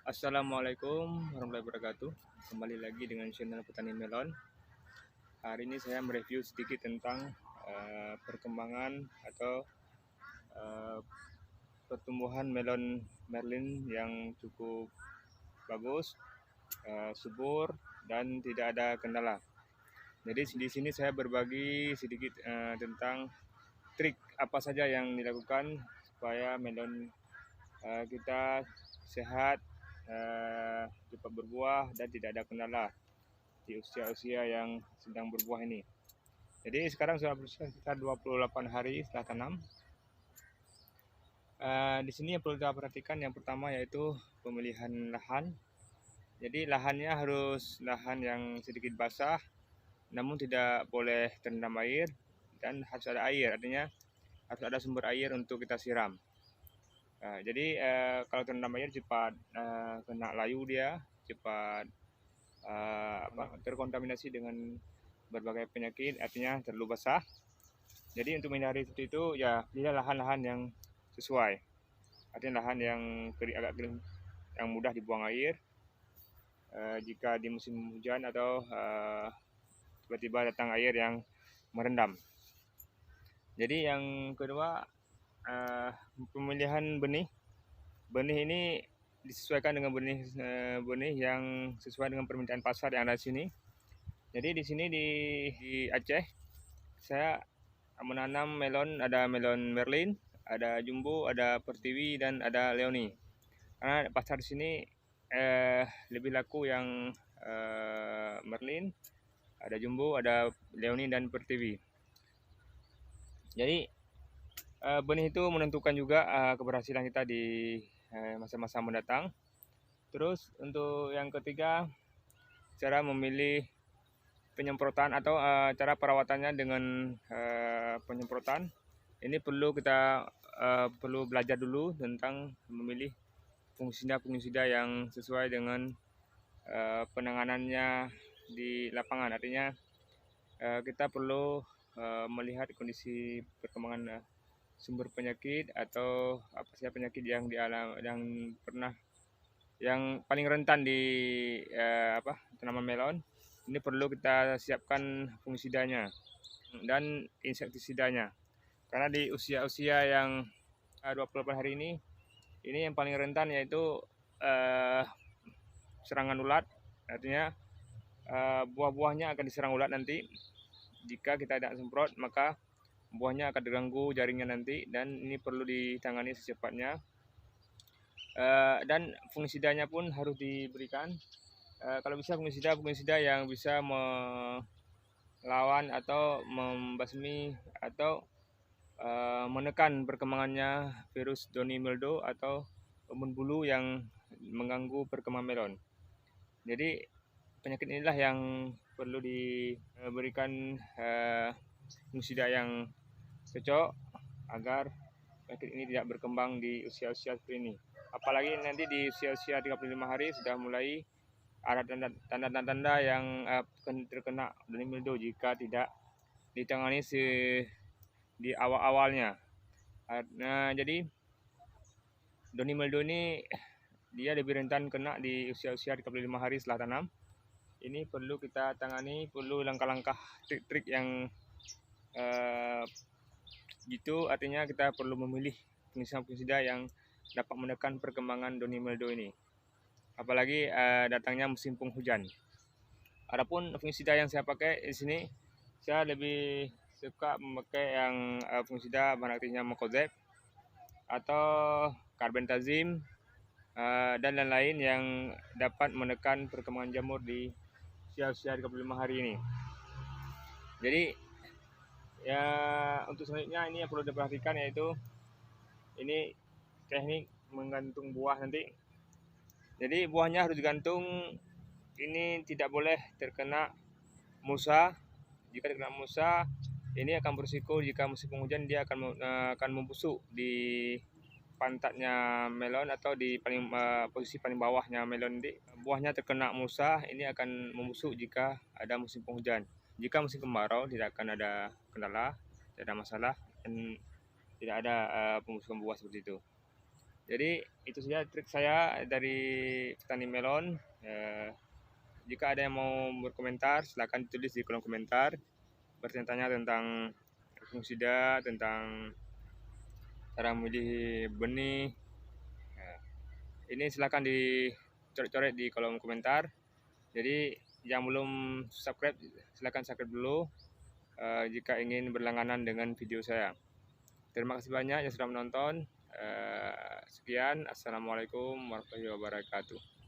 Assalamualaikum warahmatullahi wabarakatuh. Kembali lagi dengan channel Petani Melon. Hari ini saya mereview sedikit tentang perkembangan atau eh, pertumbuhan melon Merlin yang cukup bagus, subur dan tidak ada kendala. Jadi di sini saya berbagi sedikit tentang trik apa saja yang dilakukan supaya melon kita sehat, cepat berbuah dan tidak ada kendala di usia-usia yang sedang berbuah ini. Jadi sekarang sudah berusia sekitar 28 hari setelah tanam. Di sini yang perlu kita perhatikan yang pertama yaitu pemilihan lahan. Jadi lahannya harus lahan yang sedikit basah, namun tidak boleh terendam air dan harus ada air. Artinya harus ada sumber air untuk kita siram. Jadi kalau terendam air cepat kena layu dia, cepat terkontaminasi dengan berbagai penyakit, artinya terlalu basah. Jadi untuk menghindari seperti itu, ya pilih lahan-lahan yang sesuai. Artinya lahan yang agak kering, yang mudah dibuang air. Jika di musim hujan atau tiba-tiba datang air yang merendam. Jadi yang kedua, pemilihan benih. Benih ini disesuaikan dengan benih yang sesuai dengan permintaan pasar yang ada di sini. Jadi di sini di Aceh saya menanam melon, ada melon Merlin, ada Jumbo, ada Pertiwi dan ada Leoni. Karena pasar di sini lebih laku yang Merlin, ada Jumbo, ada Leoni dan Pertiwi. Jadi benih itu menentukan juga keberhasilan kita di masa-masa mendatang. Terus untuk yang ketiga, cara memilih penyemprotan atau cara perawatannya dengan penyemprotan. Ini perlu kita perlu belajar dulu tentang memilih fungisida yang sesuai dengan penanganannya di lapangan. Artinya kita perlu melihat kondisi perkembangan sumber penyakit atau apa saja penyakit yang yang paling rentan di tanaman melon. Ini perlu kita siapkan fungisidanya dan insektisidanya. Karena di usia-usia yang 28 hari ini yang paling rentan yaitu serangan ulat. Artinya buah-buahnya akan diserang ulat nanti. Jika kita tidak semprot, maka buahnya akan terganggu jaringnya nanti, dan ini perlu ditangani secepatnya. Dan fungisidanya pun harus diberikan. Kalau bisa fungisida yang bisa melawan atau membasmi atau menekan perkembangannya virus doni mildew atau embun bulu yang mengganggu perkembangan melon. Jadi penyakit inilah yang perlu diberikan fungisida yang cocok agar penyakit ini tidak berkembang di usia-usia seperti ini. Apalagi nanti di usia-usia 35 hari sudah mulai ada tanda-tanda yang terkena doni mildew jika tidak ditangani di awal-awalnya. Nah, jadi doni mildew ini dia lebih rentan kena di usia-usia 35 hari setelah tanam. Ini perlu kita tangani, perlu langkah-langkah trik-trik yang gitu. Artinya kita perlu memilih fungisida yang dapat menekan perkembangan doni mildew ini. Apalagi datangnya musim penghujan. Adapun fungisida yang saya pakai di sini, saya lebih suka memakai yang fungisida bahan aktifnya Makozeb atau Carbendazim dan lain-lain yang dapat menekan perkembangan jamur di usia 35 hari ini. Jadi ya untuk selanjutnya ini yang perlu diperhatikan yaitu ini teknik menggantung buah nanti. Jadi buahnya harus digantung, ini tidak boleh terkena musa. Jika terkena musa, ini akan berisiko jika musim penghujan dia akan membusuk di pantatnya melon atau di posisi paling bawahnya melon. Buahnya terkena musa, ini akan membusuk jika ada musim penghujan. Jika musim kemarau tidak akan ada kendala, tidak ada masalah, dan tidak ada pembusukan buah seperti itu. Jadi itu saja trik saya dari petani melon. Jika ada yang mau berkomentar, silakan tulis di kolom komentar. Bertanya tentang fungisida, tentang cara memilih benih. Ini silakan dicoret-coret di kolom komentar. Jadi yang belum subscribe, silakan subscribe dulu jika ingin berlangganan dengan video saya. Terima kasih banyak yang sudah menonton. Sekian, assalamualaikum warahmatullahi wabarakatuh.